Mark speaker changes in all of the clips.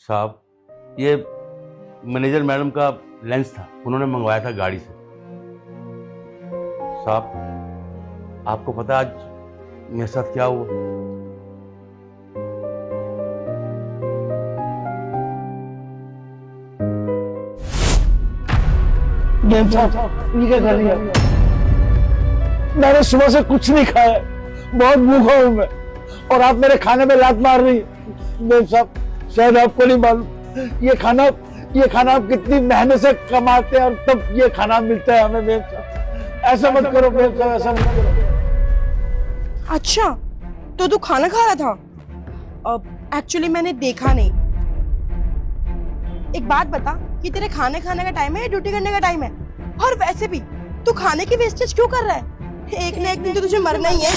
Speaker 1: साहब, ये manager madam का लेंस था, उन्होंने मंगवाया था गाड़ी से। साहब, आपको पता आज मेरे साथ क्या हुआ?
Speaker 2: ये क्या कर रही है? मैंने सुबह से कुछ नहीं खाया, बहुत भूखा हूं मैं, और आप मेरे खाने में लात मार रही है। मेम साहब, शायद आपको नहीं मालूम ये खाना आप कितनी मेहनत से कमाते हैं और तब ये खाना मिलता है हमें। मेम साहब, ऐसा मत करो मेम साहब, ऐसा मत करो।
Speaker 3: अच्छा, तो तू खाना खा रहा था? एक्चुअली मैंने देखा नहीं। एक बात बता, कि तेरे खाने खाने का टाइम है या ड्यूटी करने का टाइम है? और वैसे भी तू खाने की वेस्टेज क्यों कर रहा है? एक ना एक दिन तो तुझे मरना ही है।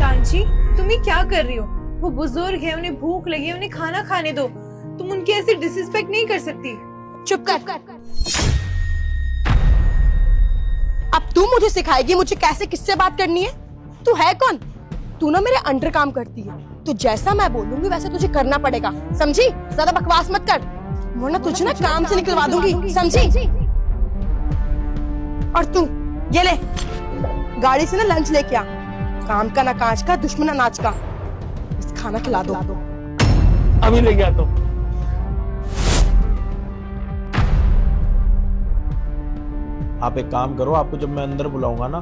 Speaker 4: कांची, तुम ये क्या कर रही हो? वो बुजुर्ग है, उन्हें भूख लगी है, उन्हें खाना खाने दो। तुम उनकी ऐसी डिसरिस्पेक्ट नहीं कर सकती।
Speaker 3: चुप कर। अब तू मुझे सिखाएगी मुझे कैसे किससे बात करनी है? तू है कौन? तू ना मेरे अंडर काम करती है, तो जैसा मैं बोलूंगी वैसा तुझे करना पड़ेगा, समझी? ज्यादा बकवास मत कर, वरना तुझे ना काम से निकलवा दूंगी, समझी? और तू ये ले, गाड़ी से ना लंच लेके आ। काम का ना कांच का, दुश्मन ना नाच का। बस खाना खिला दो।
Speaker 2: अभी ले गया तो।
Speaker 5: आप एक काम करो, आपको जब मैं अंदर बुलाऊंगा ना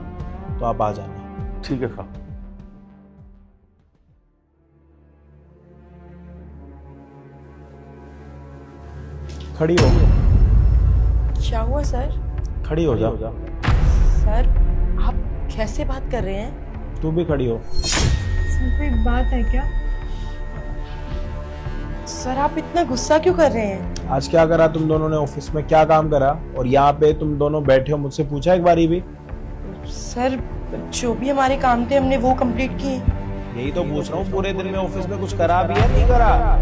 Speaker 5: तो आप आ जाना।
Speaker 1: ठीक है साहब।
Speaker 5: खड़ी हो,
Speaker 3: क्या हुआ सर?
Speaker 5: खड़ी हो जा।
Speaker 3: सर, आप कैसे बात कर रहे हैं?
Speaker 5: तू भी खड़ी हो।
Speaker 4: सर, कोई बात है क्या?
Speaker 3: सर, आप इतना गुस्सा क्यों कर रहे हैं?
Speaker 5: आज क्या करा तुम दोनों ने? ऑफिस में क्या काम करा? और यहाँ पे तुम दोनों बैठे हो, मुझसे पूछा एक बारी भी?
Speaker 3: सर, जो भी हमारे काम थे हमने वो कंप्लीट किए।
Speaker 5: यही तो पूछ रहा हूँ, पूरे दिन में ऑफिस में कुछ करा भी है नहीं करा?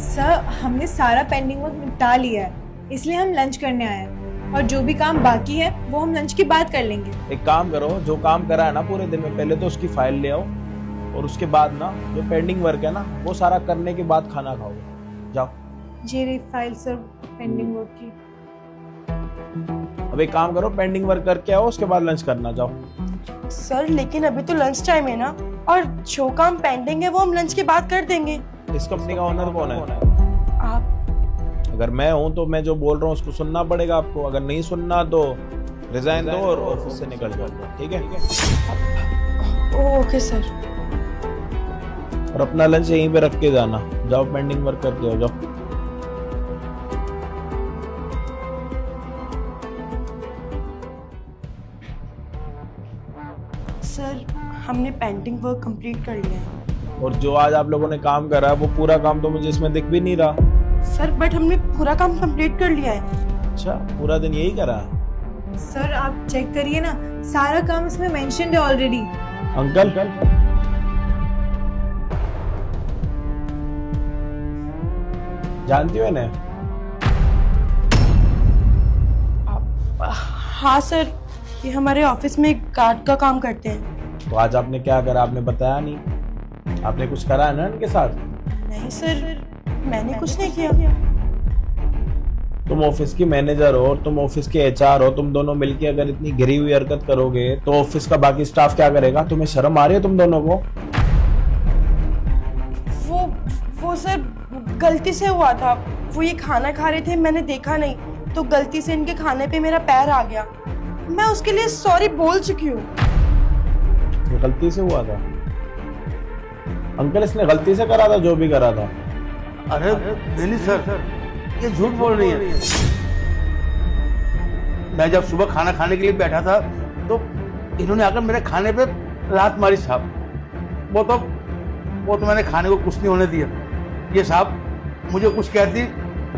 Speaker 4: सर, हमने सारा पेंडिंग वर्क निपटा लिया है, इसलिए हम लंच करने आए हैं। और जो भी काम बाकी है वो हम लंच की बात कर लेंगे।
Speaker 5: एक काम करो, जो काम करा है ना पूरे दिन में, पहले तो उसकी फाइल ले आओ, और उसके बाद ना जो पेंडिंग वर्क है ना वो सारा करने के बाद खाना खाओगे। जाओ।
Speaker 4: ये रही फाइल सर, पेंडिंग वर्क की।
Speaker 5: अब एक काम करो, पेंडिंग वर्क करके आओ, उसके बाद लंच करना। जाओ।
Speaker 3: सर, लेकिन अभी तो लंच टाइम है ना, और जो काम पेंडिंग है वो हम लंच के बाद कर देंगे।
Speaker 5: इस कंपनी का ओनर कौन है?
Speaker 3: आप।
Speaker 5: अगर मैं हूं तो मैं जो बोल रहा हूँ उसको सुनना पड़ेगा आपको। अगर नहीं सुनना तो रिजाइन दो और ऑफिस से निकल जाओ, ठीक है?
Speaker 3: Okay sir.
Speaker 5: और अपना लंच यहीं पे रख के जाना। जाओ, पेंडिंग वर्क करके आओ। जाओ।
Speaker 3: सर, हमने पेंडिंग वर्क कंप्लीट कर लिया है।
Speaker 5: और जो आज आप लोगों ने काम करा है वो पूरा काम तो मुझे इसमें दिख भी नहीं रहा।
Speaker 3: सर, बट हमने पूरा काम कंप्लीट कर लिया है।
Speaker 5: अच्छा, पूरा दिन यही करा?
Speaker 4: सर, आप चेक करिए ना, सारा काम इसमें मेंशन्ड है ऑलरेडी।
Speaker 5: अंकल, जानती हो इन्हें?
Speaker 3: हाँ सर, ये हमारे ऑफिस में गार्ड का काम करते हैं।
Speaker 5: तो आज आपने क्या करा? आपने बताया नहीं। आपने कुछ करा है ना इनके साथ?
Speaker 3: नहीं सर, मैंने कुछ नहीं किया।
Speaker 5: तुम ऑफिस की मैनेजर हो और तुम ऑफिस के एचआर हो, तुम दोनों मिलके अगर इतनी गिरी हुई हरकत करोगे तो ऑफिस का बाकी स्टाफ क्या करेगा? तुम्हें शर्म आ रही है तुम दोनों को?
Speaker 3: वो सर, गलती से हुआ था। वो ये खाना खा रहे थे, मैंने देखा नहीं, तो गलती से इनके खाने पे मेरा पैर आ गया। मैं उसके लिए सॉरी बोल चुकी हूँ।
Speaker 5: ये गलती से हुआ था? अंकल, इसने गलती से करा था जो भी करा था?
Speaker 1: अरे नहीं सर, ये झूठ बोल रही है। मैं जब सुबह खाना खाने के लिए बैठा था तो इन्होंने आकर मेरे खाने पे लात मारी साहब। वो तो मैंने खाने को कुछ नहीं होने दिया। ये साहब मुझे कुछ कहती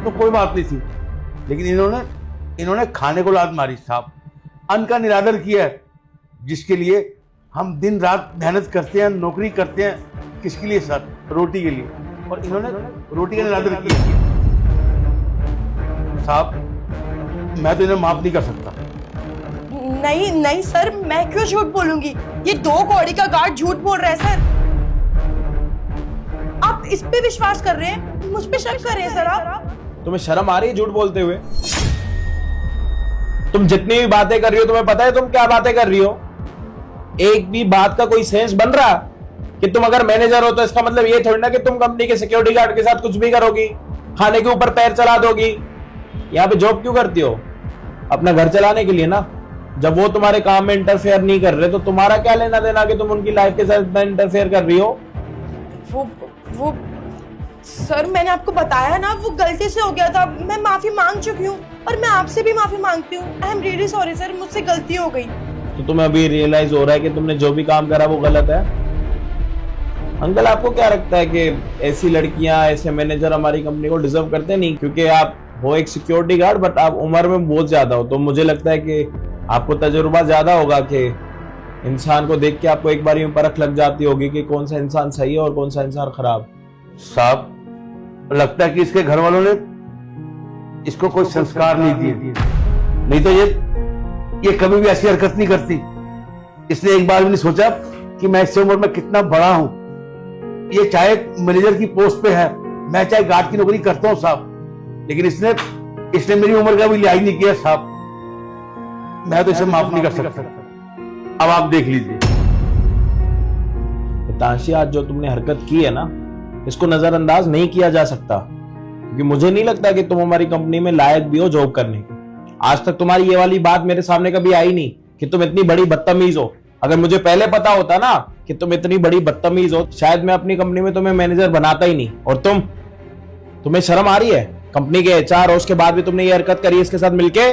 Speaker 1: तो कोई बात नहीं थी, लेकिन इन्होंने खाने को लात मारी साहब। अन्न का निरादर किया है, जिसके लिए हम दिन रात मेहनत करते हैं, नौकरी करते हैं। किसके लिए सर? रोटी के लिए। और इन्होंने रोटी का निरादर किया साहब। मैं तो इन्हें माफ नहीं कर सकता।
Speaker 3: नहीं सर, मैं क्यों झूठ बोलूंगी? ये 2 कौड़ी का गार्ड झूठ बोल रहा है सर। आप आप इस पे विश्वास कर रहे हैं, मुझ पे शक कर रहे हैं सर आप।
Speaker 5: तुम्हें शर्म आ रही है झूठ बोलते हुए? तुम जितनी भी बातें कर रही हो तुम्हें पता है तुम क्या बातें कर रही हो? एक भी बात का कोई सेंस बन रहा कि तुम अगर मैनेजर हो तो इसका मतलब ये थोड़ी ना कि तुम कंपनी के सिक्योरिटी गार्ड के साथ कुछ भी करोगी, खाने के ऊपर पैर चला दोगी। यहाँ पे जॉब क्यों करती हो? अपना घर चलाने के लिए ना। जब वो तुम्हारे काम में इंटरफेयर नहीं कर रहे तो तुम्हारा क्या लेना देना कि तुम उनकी लाइफ के साथ इंटरफेयर कर रही हो?
Speaker 3: वो सर मैंने आपको बताया ना, वो गलती से हो गया था। मैं माफी मांग चुकी हूँ और मैं आपसे भी माफी मांगती हूँ। आई एम रियली सॉरी सर, मुझसे गलती हो गई।
Speaker 5: तो तुम्हें अभी रियलाइज हो रहा है कि तुमने जो भी काम करा वो गलत है? अंकल आपको क्या लगता है कि ऐसी लड़कियां, ऐसे मैनेजर हमारी कंपनी को डिजर्व करते नहीं? क्योंकि आप हो एक सिक्योरिटी गार्ड बट आप उम्र में बहुत ज्यादा हो, तो मुझे लगता है कि आपको तजुर्बा ज्यादा होगा कि इंसान को देख के आपको एक बार यूं परख लग जाती होगी कि कौन सा इंसान सही है और कौन सा इंसान खराब।
Speaker 1: साहब लगता है कि इसके घर वालों ने इसको कोई संस्कार नहीं दिए, नहीं तो ये कभी भी ऐसी हरकत नहीं करती। इसने एक बार भी नहीं सोचा कि मैं इससे उम्र में कितना बड़ा हूं। ये चाहे मैनेजर की पोस्ट पे है, मैं चाहे गार्ड की नौकरी करता हूं साहब, लेकिन इसने मेरी उम्र का भी लिहाज नहीं किया साहब। मैं तो इसे माफ नहीं कर सकता। अब आप देख लीजिए।
Speaker 5: हितांशी, आज जो तुमने हरकत की है ना, इसको नजरअंदाज नहीं किया जा सकता, क्योंकि मुझे नहीं लगता कि तुम हमारी कंपनी में लायक भी हो जॉब करने की। आज तक तुम्हारी ये वाली बात मेरे सामने कभी आई नहीं कि तुम इतनी बड़ी बदतमीज हो। अगर मुझे पहले पता होता ना कि तुम इतनी बड़ी बदतमीज हो, शायद मैं अपनी कंपनी में तुम्हें मैनेजर बनाता ही नहीं। और तुम्हें शर्म आ रही है? कंपनी के एचआर हो, उसके बाद भी तुमने ये हरकत करी इसके साथ मिलके।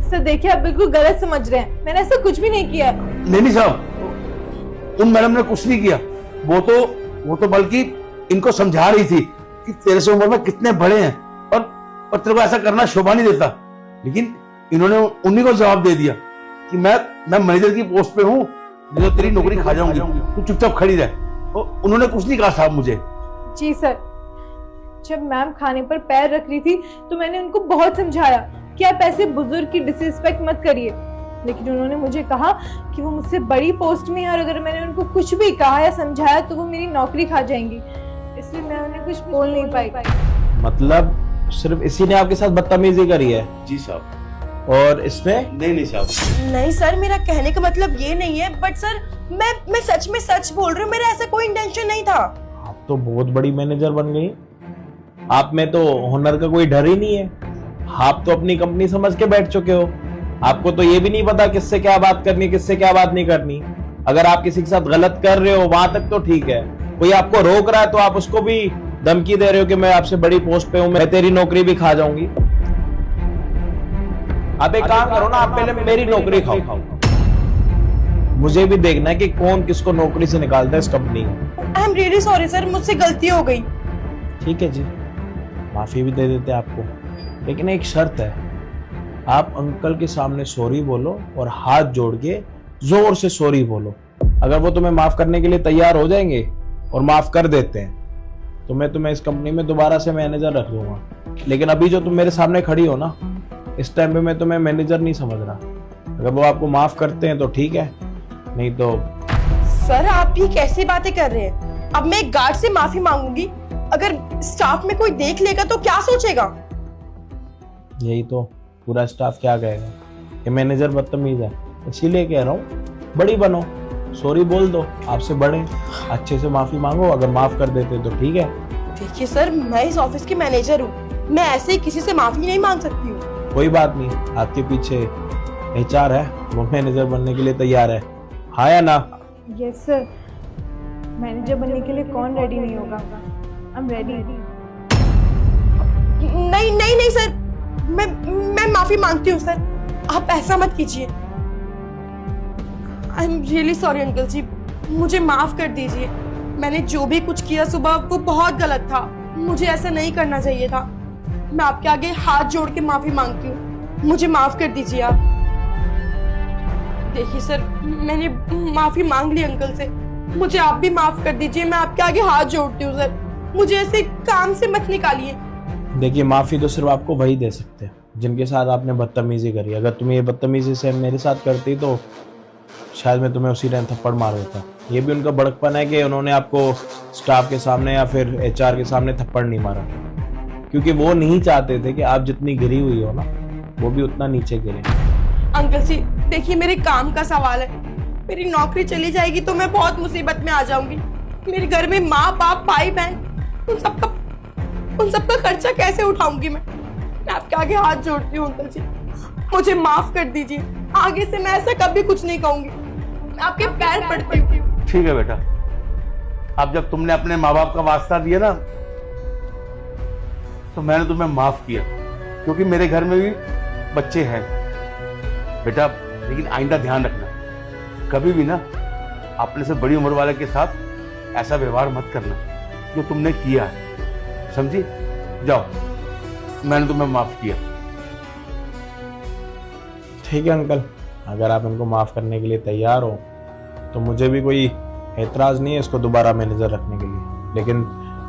Speaker 4: सर देखिए, आप बिल्कुल गलत समझ रहे हैं, मैंने ऐसा कुछ भी नहीं किया है।
Speaker 1: नहीं साहब, उन मैडम ने कुछ नहीं किया। वो तो बल्कि इनको समझा रही थी कि तेरे से उम्र में कितने बड़े हैं और तेरे को ऐसा करना शोभा नहीं देता। लेकिन इन्होंने उन्हीं को जवाब दे दिया कि मैं मैनेजर की पोस्ट पे हूँ, नहीं तो तेरी नौकरी खा जाऊंगी, तू चुपचाप खड़ी रह। और उन्होंने कुछ नहीं कहा साहब मुझे।
Speaker 4: जी सर, जब मैम खाने पर पैर रख रही थी तो मैंने उनको बहुत समझाया कि आप ऐसे बुजुर्ग की डिसरिस्पेक्ट मत करिए, लेकिन उन्होंने मुझे कहा कि वो मुझसे बड़ी पोस्ट में है और अगर मैंने उनको कुछ भी कहा या समझाया तो वो मेरी नौकरी खा जाएंगी, इसलिए मैं उन्हें कुछ बोल नहीं पाई।
Speaker 5: मतलब सिर्फ इसी ने आपके साथ बदतमीजी करी है?
Speaker 1: जी साहब।
Speaker 5: और इसने?
Speaker 1: नहीं साहब।
Speaker 3: नहीं सर, मेरा कहने का मतलब ये नहीं है, बट सर मैं सच में सच बोल रही हूँ, मेरा ऐसा कोई इंटेंशन नहीं था।
Speaker 5: आप तो बहुत बड़ी मैनेजर बन गई। आप में तो हुनर का कोई डर ही नहीं है। आप तो अपनी कंपनी समझ के बैठ चुके हो। आपको तो ये भी नहीं पता किससे क्या बात करनी, किससे क्या बात नहीं करनी। अगर आप किसी के साथ गलत कर रहे हो वहां तक तो ठीक है, कोई आपको रोक रहा है तो आप उसको भी धमकी दे रहे हो कि मैं आपसे बड़ी पोस्ट पे हूं, मैं तेरी नौकरी भी खा जाऊंगी। आप एक काम करो ना, आप पहले मेरी नौकरी खाओ। मुझे भी देखना है कि कौन किसको नौकरी से निकालता है इस कंपनी में।
Speaker 3: आई एम रियली सॉरी सर, मुझसे गलती हो गई।
Speaker 5: ठीक है जी, माफी भी दे देते आपको, लेकिन एक शर्त है, आप अंकल के सामने सॉरी बोलो और हाथ जोड़ के जोर से सॉरी बोलो। अगर वो तुम्हें माफ करने के लिए तैयार हो जाएंगे और माफ कर देते हैं तो मैं तुम्हें इस कंपनी में दोबारा से मैनेजर रख लूंगा। लेकिन अभी जो तुम मेरे सामने खड़ी हो ना, इस टाइम पे मैं तुम्हें मैनेजर नहीं समझ रहा। अगर वो आपको माफ करते हैं तो ठीक है, नहीं तो।
Speaker 3: सर आप ये कैसी बातें कर रहे हैं? अब मैं एक गार्ड से माफी मांगूंगी, अगर स्टाफ में कोई देख लेगा तो क्या सोचेगा?
Speaker 5: यही तो पूरा स्टाफ क्या कहेगा कि मैनेजर बदतमीज है। इसीलिए कह रहा हूँ, बड़ी बनो, सॉरी बोल दो, आपसे बड़े, अच्छे से माफी मांगो। अगर माफ कर देते तो ठीक है।
Speaker 3: देखिए सर, मैं इस ऑफिस की मैनेजर हूँ, मैं ऐसे ही किसी से माफी नहीं मांग सकती हूँ।
Speaker 5: कोई बात नहीं, आपके पीछे एचआर है, वो मैनेजर बनने के लिए तैयार है, हाँ या ना?
Speaker 4: यस सर, मैनेजर बनने के लिए कौन रेडी नहीं होगा? I am ready.
Speaker 3: नहीं सर, मैं माफी मांगती हूँ सर, आप ऐसा मत कीजिए। I am really sorry uncle ji, मुझे माफ कर दीजिए। मैंने जो भी कुछ किया सुबह वो बहुत गलत था, मुझे ऐसा नहीं करना चाहिए था। मैं आपके आगे हाथ जोड़ के माफी मांगती हूँ, मुझे माफ कर दीजिए आप। देखिए सर, मैंने माफी मांग ली अंकल से, मुझे आप भी माफ कर दीजिए। मैं आपके आगे हाथ जोड़ती हूँ सर, मुझे ऐसे काम से मत निकालिए।
Speaker 5: देखिए, माफी तो सिर्फ आपको वही दे सकते हैं जिनके साथ आपने बदतमीजी करी। अगर तुम ये बदतमीजी से मेरे साथ करती तो शायद मैं तुम्हें उसी टाइम थप्पड़ मार देता। ये भी उनका बड़कपन है कि उन्होंने आपको स्टाफ के सामने या फिर एचआर के सामने थप्पड़ नहीं मारा, क्योंकि वो नहीं चाहते थे कि आप जितनी गिरी हुई हो ना वो भी उतना नीचे गिरे।
Speaker 3: अंकल जी देखिए, मेरे काम का सवाल है, मेरी नौकरी चली जाएगी तो मैं बहुत मुसीबत में आ जाऊंगी। मेरे घर में माँ बाप भाई बहन उन सबका खर्चा कैसे उठाऊंगी मैं आपके आगे हाथ जोड़ती हूँ अंकल जी, मुझे माफ कर दीजिए। आगे से मैं ऐसा कभी कुछ नहीं कहूंगी, मैं आपके पैर पड़ती हूँ।
Speaker 1: ठीक है बेटा, अब जब तुमने अपने माँ बाप का वास्ता दिया ना तो मैंने तुम्हें माफ किया, क्योंकि मेरे घर में भी बच्चे हैं बेटा। लेकिन आइंदा ध्यान रखना, कभी भी ना अपने से बड़ी उम्र वाले के साथ ऐसा व्यवहार मत करना जो तुमने किया है, समझी? जाओ, मैंने तुम्हें माफ किया।
Speaker 5: ठीक है अंकल, अगर आप इनको माफ करने के लिए तैयार हो तो मुझे भी कोई एतराज नहीं है इसको दोबारा मैनेजर रखने के लिए। लेकिन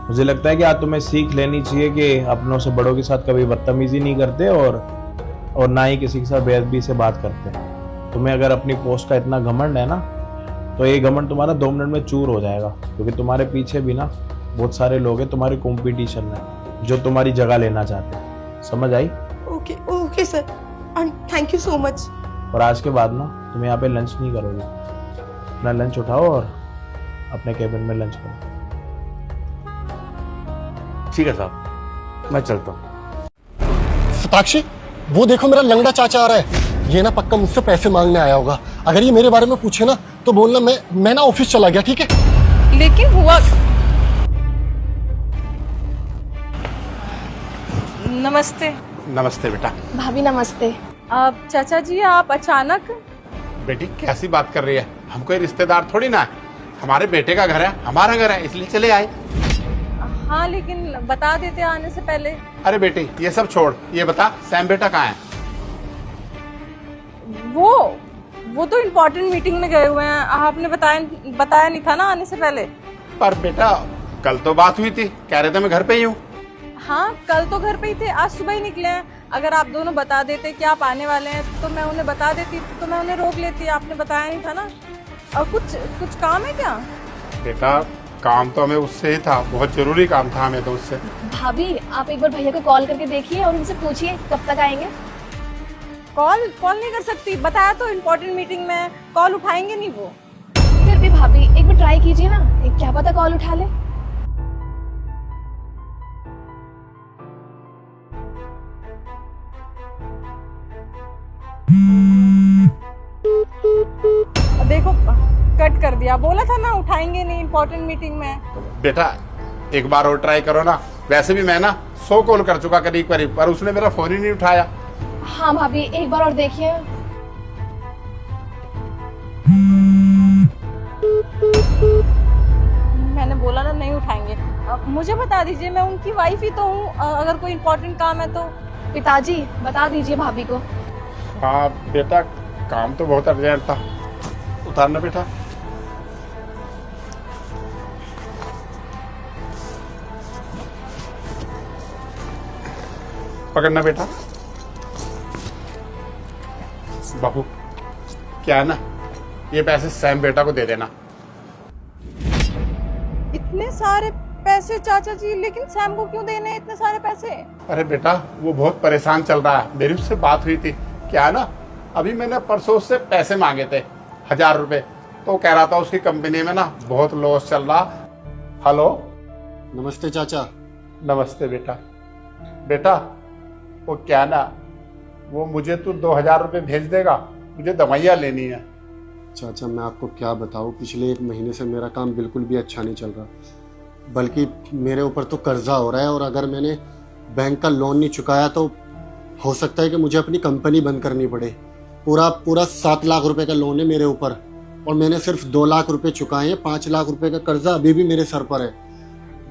Speaker 5: मुझे लगता है कि आज तुम्हें सीख लेनी चाहिए कि अपनों से बड़ों के साथ कभी बदतमीजी नहीं करते और ना ही किसी के साथ बेअदबी से बात करते। तुम्हें अगर अपनी पोस्ट का इतना घमंड है ना तो ये घमंड तुम्हारा 2 मिनट में चूर हो जाएगा, क्योंकि तुम्हारे पीछे भी ना बहुत सारे लोग हैं तुम्हारी कंपटीशन में जो तुम्हारी जगह लेना चाहते हैं। समझ आई?
Speaker 3: Okay okay sir, thank you so much.
Speaker 5: और आज के बाद ना तुम यहाँ पे लंच नहीं करोगे, अपना लंच उठाओ और अपने केबिन में लंच करो।
Speaker 1: ठीक है साहब, मैं चलता हूँ।
Speaker 6: सताक्षी, वो देखो मेरा लंगड़ा चाचा आ रहा है। ये ना पक्का मुझसे पैसे मांगने आया होगा। अगर ये मेरे बारे में पूछे ना तो बोलना मैं ना ऑफिस चला गया, ठीक है?
Speaker 4: लेकिन हुआ। नमस्ते।
Speaker 7: नमस्ते बेटा।
Speaker 8: भाभी नमस्ते।
Speaker 4: आप चाचा जी, आप अचानक?
Speaker 7: बेटी कैसी बात कर रही है, हम कोई रिश्तेदार थोड़ी ना है, हमारे बेटे का घर है, हमारा घर है, इसलिए चले आए।
Speaker 4: हाँ लेकिन बता देते आने से पहले।
Speaker 7: अरे बेटी ये सब छोड़, ये बता सैम बेटा कहाँ है?
Speaker 4: वो तो इम्पोर्टेंट मीटिंग में गए हुए हैं। आपने बताया नहीं था ना आने से पहले।
Speaker 7: पर बेटा कल तो बात हुई थी, कह रहे थे मैं घर पे ही हूँ।
Speaker 4: हाँ कल तो घर पे ही थे, आज सुबह ही निकले हैं। अगर आप दोनों बता देते कि आप आने वाले हैं तो मैं उन्हें बता देती, तो मैं उन्हें रोक लेती। आपने बताया नहीं था ना। और कुछ काम है क्या?
Speaker 7: बेटा काम तो हमें उससे ही था, बहुत जरूरी काम था हमें तो उससे।
Speaker 8: भाभी आप एक बार भैया को कॉल करके देखिए और उनसे पूछिए कब तक आएंगे।
Speaker 4: कॉल नहीं कर सकती, बताया तो इम्पोर्टेंट मीटिंग में, कॉल उठाएंगे नहीं वो।
Speaker 8: फिर भी भाभी एक बार ट्राई कीजिए ना, क्या पता कॉल उठा ले।
Speaker 4: देखो कट कर दिया, बोला था ना उठाएंगे नहीं इम्पोर्टेंट मीटिंग में।
Speaker 7: बेटा एक बार और ट्राई करो ना, वैसे भी मैं ना 100 कॉल कर चुका करीब, पर उसने मेरा फोन ही नहीं उठाया।
Speaker 8: हाँ भाभी एक बार और देखिए।
Speaker 4: मैंने बोला ना नहीं उठाएंगे। मुझे बता दीजिए, मैं उनकी वाइफ ही तो हूँ, अगर कोई इम्पोर्टेंट काम है तो।
Speaker 8: पिताजी बता दीजिए भाभी को।
Speaker 7: हाँ बेटा काम तो बहुत अर्जेंट था, उतारना बेटा। पकड़ना बेटा। बहू क्या है ना, ये पैसे सैम बेटा को दे देना।
Speaker 4: इतने सारे पैसे चाचा जी, लेकिन सैम को क्यों देने इतने सारे पैसे?
Speaker 7: अरे बेटा वो बहुत परेशान चल रहा है, मेरी उससे बात हुई थी। क्या है ना, अभी मैंने परसों उससे पैसे मांगे थे 1000 रुपए, तो कह रहा था उसकी कंपनी में ना बहुत लॉस चल रहा। हेलो
Speaker 6: नमस्ते चाचा।
Speaker 7: नमस्ते बेटा। बेटा वो क्या ना, वो मुझे तू 2000 रुपये भेज देगा, मुझे दवाइयाँ लेनी है।
Speaker 6: चाचा मैं आपको क्या बताऊं, पिछले 1 महीने से मेरा काम बिल्कुल भी अच्छा नहीं चल रहा, बल्कि मेरे ऊपर तो कर्जा हो रहा है। और अगर मैंने बैंक का लोन नहीं चुकाया तो हो सकता है कि मुझे अपनी कंपनी बंद करनी पड़े। पूरा 7 लाख रुपए का लोन है मेरे ऊपर, और मैंने सिर्फ 2 लाख रुपए चुकाए हैं। 5 लाख रुपए का कर्जा अभी भी मेरे सर पर है।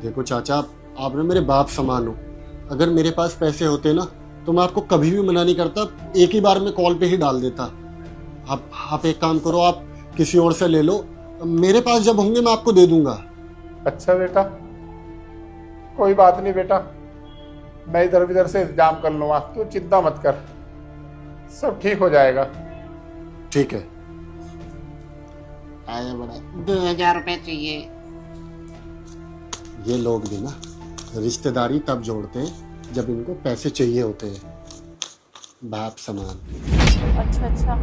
Speaker 6: देखो चाचा, आप ना मेरे बाप समान हो। अगर मेरे पास पैसे होते ना तो मैं आपको कभी भी मना नहीं करता, एक ही बार में कॉल पे ही डाल देता। आप एक काम करो, आप किसी और से ले लो, मेरे पास जब होंगे मैं आपको दे दूंगा।
Speaker 7: अच्छा बेटा कोई बात नहीं बेटा, मैं इधर उधर से इंतजाम कर लूंगा, तू चिंता मत कर, सब ठीक हो जाएगा।
Speaker 6: ठीक है।
Speaker 9: आया बड़ा 2000 रुपए चाहिए।
Speaker 6: ये लोग भी ना रिश्तेदारी तब जोड़ते हैं जब इनको पैसे चाहिए होते हैं, बाप समान।
Speaker 4: अच्छा,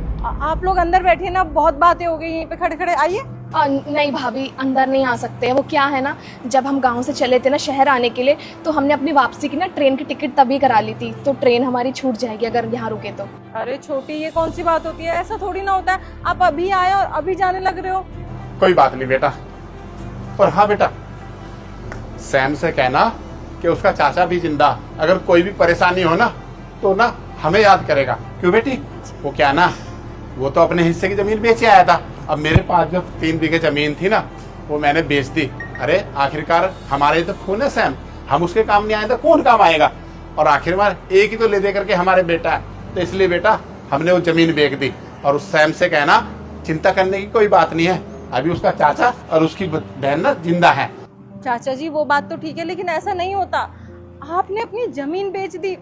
Speaker 4: आप लोग अंदर बैठिए ना, बहुत बातें हो गई यहीं पे खड़े खड़े, आइए।
Speaker 8: नहीं भाभी, अंदर नहीं आ सकते हैं। वो क्या है ना, जब हम गांव से चले थे ना शहर आने के लिए, तो हमने अपनी वापसी की ना ट्रेन की टिकट तभी करा ली थी, तो ट्रेन हमारी छूट जाएगी अगर यहाँ रुके तो।
Speaker 4: अरे छोटी, ये कौन सी बात होती है, ऐसा थोड़ी ना होता है। आप अभी आए और अभी जाने लग रहे हो।
Speaker 7: कोई बात नहीं बेटा। और हाँ बेटा, सैम से कहना कि उसका चाचा भी जिंदा, अगर कोई भी परेशानी हो ना तो ना हमें याद करेगा। क्यों बेटी? वो क्या ना, वो तो अपने हिस्से की जमीन बेच आया था। अब मेरे पास जो 3 बीघे जमीन थी ना, वो मैंने बेच दी। अरे आखिरकार हमारे तो खून है सैम, हम उसके काम नहीं आए तो कौन काम आएगा? और आखिरकार एक ही तो ले दे करके हमारे बेटा है, तो इसलिए बेटा हमने वो जमीन बेच दी। और उस सैम से कहना चिंता करने की कोई बात नहीं है, अभी उसका चाचा और उसकी बहन ना जिंदा है।
Speaker 4: चाचा जी वो बात तो ठीक है, लेकिन ऐसा नहीं होता। आपने अपनी जमीन बेच दी।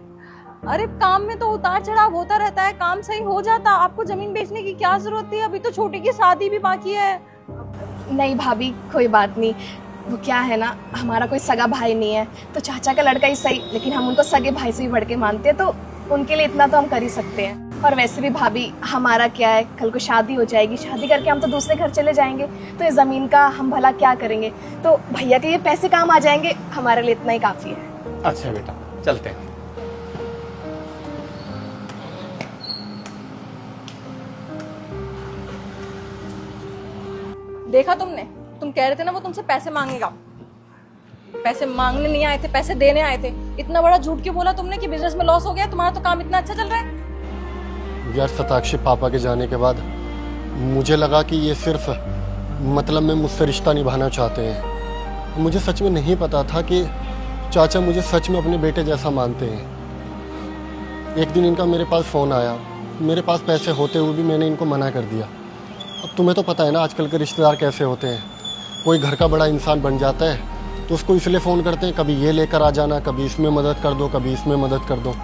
Speaker 4: अरे काम में तो उतार चढ़ाव होता रहता है, काम सही हो जाता। आपको जमीन बेचने की क्या जरूरत थी? अभी तो छोटी की शादी भी बाकी है।
Speaker 8: नहीं भाभी, कोई बात नहीं। वो क्या है ना, हमारा कोई सगा भाई नहीं है, तो चाचा का लड़का ही सही, लेकिन हम उनको सगे भाई से भी बढ़ के मानते हैं, तो उनके लिए इतना तो हम कर ही सकते हैं। और वैसे भी भाभी, हमारा क्या है, कल को शादी हो जाएगी, शादी करके हम तो दूसरे घर चले जाएंगे, तो इस ज़मीन का हम भला क्या करेंगे? तो भैया के ये पैसे काम आ जाएंगे, हमारे लिए इतना ही काफ़ी है।
Speaker 7: अच्छा बेटा, चलते हैं।
Speaker 4: देखा तुमने, तुम कह रहे थे ना वो तुमसे पैसे मांगेगा। पैसे मांगने नहीं आए थे, पैसे देने आए थे। इतना बड़ा झूठ क्यों बोला तुमने कि बिजनेस में लॉस हो गया? तुम्हारा तो काम इतना अच्छा चल रहा है।
Speaker 6: यार शताक्षी, पापा के जाने के बाद मुझे लगा कि ये सिर्फ मतलब में मुझसे रिश्ता निभाना चाहते हैं। मुझे सच में नहीं पता था कि चाचा मुझे सच में अपने बेटे जैसा मानते हैं। एक दिन इनका मेरे पास फ़ोन आया, मेरे पास पैसे होते हुए भी मैंने इनको मना कर दिया। अब तुम्हें तो पता है ना आजकल के रिश्तेदार कैसे होते हैं, कोई घर का बड़ा इंसान बन जाता है तो उसको इसलिए फ़ोन करते हैं, कभी ये लेकर आ जाना, कभी इसमें मदद कर दो, कभी इसमें मदद कर दो।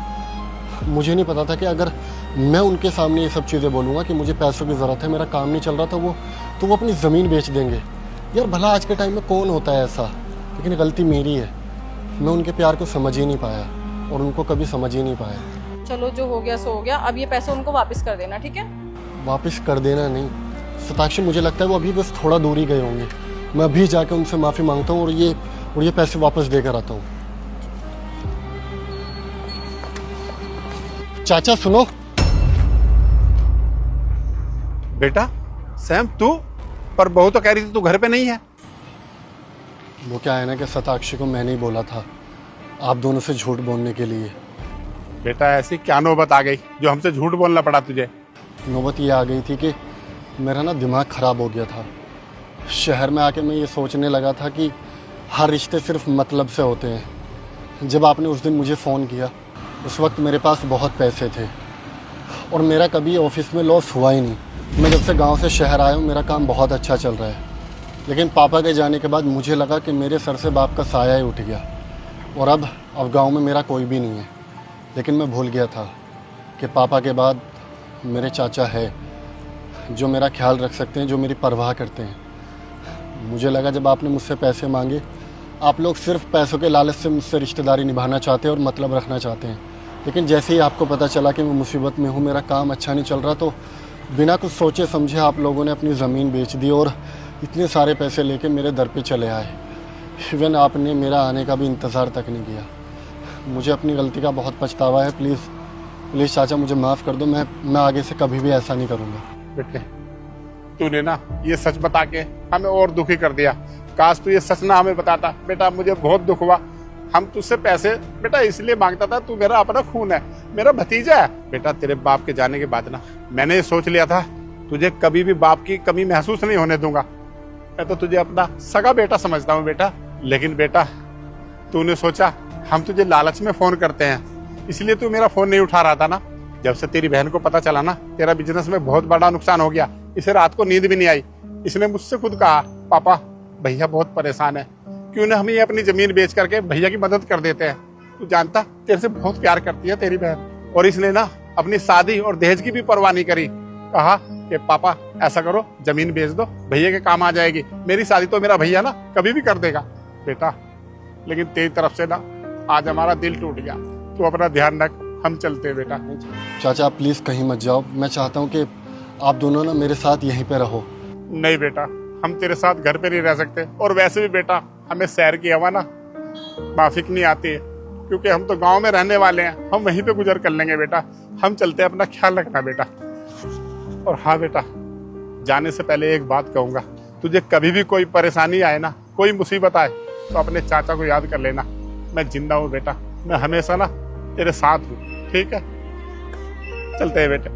Speaker 6: मुझे नहीं पता था कि अगर मैं उनके सामने ये सब चीज़ें बोलूँगा कि मुझे पैसों की ज़रूरत है, मेरा काम नहीं चल रहा, तो वो अपनी ज़मीन बेच देंगे। यार भला आज के टाइम में कौन होता है ऐसा? लेकिन गलती मेरी है, मैं उनके प्यार को समझ ही नहीं पाया और उनको कभी समझ ही नहीं पाया।
Speaker 4: चलो जो हो गया सो हो गया, अब ये पैसे उनको वापस कर देना, ठीक है?
Speaker 6: वापस कर देना नहीं शताक्षी, मुझे लगता है वो अभी बस थोड़ा दूर ही गए होंगे। मैं अभी जाके उनसे माफ़ी मांगता हूँ और ये पैसे वापस देकर आता हूँ। चाचा सुनो।
Speaker 7: बेटा सैम, तू? पर बहू तो कह रही थी तू घर पे नहीं है।
Speaker 6: वो क्या है ना कि शताक्षी को मैंने ही बोला था आप दोनों से झूठ बोलने के लिए।
Speaker 7: बेटा ऐसी क्या नौबत आ गई जो हमसे झूठ बोलना पड़ा तुझे?
Speaker 6: नौबत ये आ गई थी कि मेरा ना दिमाग ख़राब हो गया था। शहर में आके मैं ये सोचने लगा था कि हर रिश्ते सिर्फ मतलब से होते हैं। जब आपने उस दिन मुझे फ़ोन किया, उस वक्त मेरे पास बहुत पैसे थे और मेरा कभी ऑफिस में लॉस हुआ ही नहीं। मैं जब से गांव से शहर आया हूँ मेरा काम बहुत अच्छा चल रहा है, लेकिन पापा के जाने के बाद मुझे लगा कि मेरे सर से बाप का साया ही उठ गया और अब गांव में मेरा कोई भी नहीं है। लेकिन मैं भूल गया था कि पापा के बाद मेरे चाचा है जो मेरा ख्याल रख सकते हैं, जो मेरी परवाह करते हैं। मुझे लगा जब आपने मुझसे पैसे मांगे, आप लोग सिर्फ पैसों के लालच से मुझसे रिश्तेदारी निभाना चाहते हैं और मतलब रखना चाहते हैं। लेकिन जैसे ही आपको पता चला कि मैं मुसीबत में हूँ, मेरा काम अच्छा नहीं चल रहा, तो बिना कुछ सोचे समझे आप लोगों ने अपनी ज़मीन बेच दी और इतने सारे पैसे लेके मेरे दर पे चले आए। इवन आपने मेरा आने का भी इंतज़ार तक नहीं किया। मुझे अपनी गलती का बहुत पछतावा है। प्लीज़ चाचा मुझे माफ़ कर दो, मैं आगे से कभी भी ऐसा नहीं करूँगा।
Speaker 7: बेटे तूने ना ये सच बता के हमें और दुखी कर दिया। काश तू ये सच ना हमें बताता। बेटा मुझे बहुत दुख हुआ। हम तुझसे पैसे बेटा इसलिए मांगता था, तू मेरा अपना खून है, मेरा भतीजा है। बेटा तेरे बाप के जाने के बाद ना मैंने ये सोच लिया था तुझे कभी भी बाप की कमी महसूस नहीं होने दूंगा। मैं तो तुझे अपना सगा बेटा समझता हूँ बेटा। लेकिन बेटा तूने सोचा हम तुझे लालच में फोन करते हैं, इसलिए तू मेरा फोन नहीं उठा रहा था ना। जब से तेरी बहन को पता चला ना तेरा बिजनेस में बहुत बड़ा नुकसान हो गया, इसे रात को नींद भी नहीं आई। इसने मुझसे खुद कहा, पापा भैया बहुत परेशान है, क्यों ना हम ये अपनी जमीन बेच करके भैया की मदद कर देते हैं। तू जानता तेरे से बहुत प्यार करती है तेरी बहन। और इसने ना अपनी शादी और दहेज की भी परवाह नहीं करी। कहा कि पापा ऐसा करो जमीन बेच दो, भैया के काम आ जाएगी। मेरी शादी तो मेरा भैया ना कभी भी कर देगा। बेटा लेकिन तेरी तरफ से ना आज हमारा दिल टूट गया। तू अपना ध्यान रख, हम चलते हैं बेटा।
Speaker 6: चाचा आप प्लीज़ कहीं मत जाओ, मैं चाहता हूँ कि आप दोनों ना मेरे साथ यहीं पे रहो।
Speaker 7: नहीं बेटा, हम तेरे साथ घर पे नहीं रह सकते, और वैसे भी बेटा हमें शहर की हवा ना माफिक नहीं आती है, क्योंकि हम तो गांव में रहने वाले हैं, हम वहीं पे गुजर कर लेंगे बेटा। हम चलते हैं, अपना ख्याल रखना बेटा। और हाँ बेटा, जाने से पहले एक बात कहूँगा, तुझे कभी भी कोई परेशानी आए ना, कोई मुसीबत आए, तो अपने चाचा को याद कर लेना। मैं जिंदा हूँ बेटा, मैं हमेशा ना तेरे साथ हूँ, ठीक है? चलते हैं बेटा।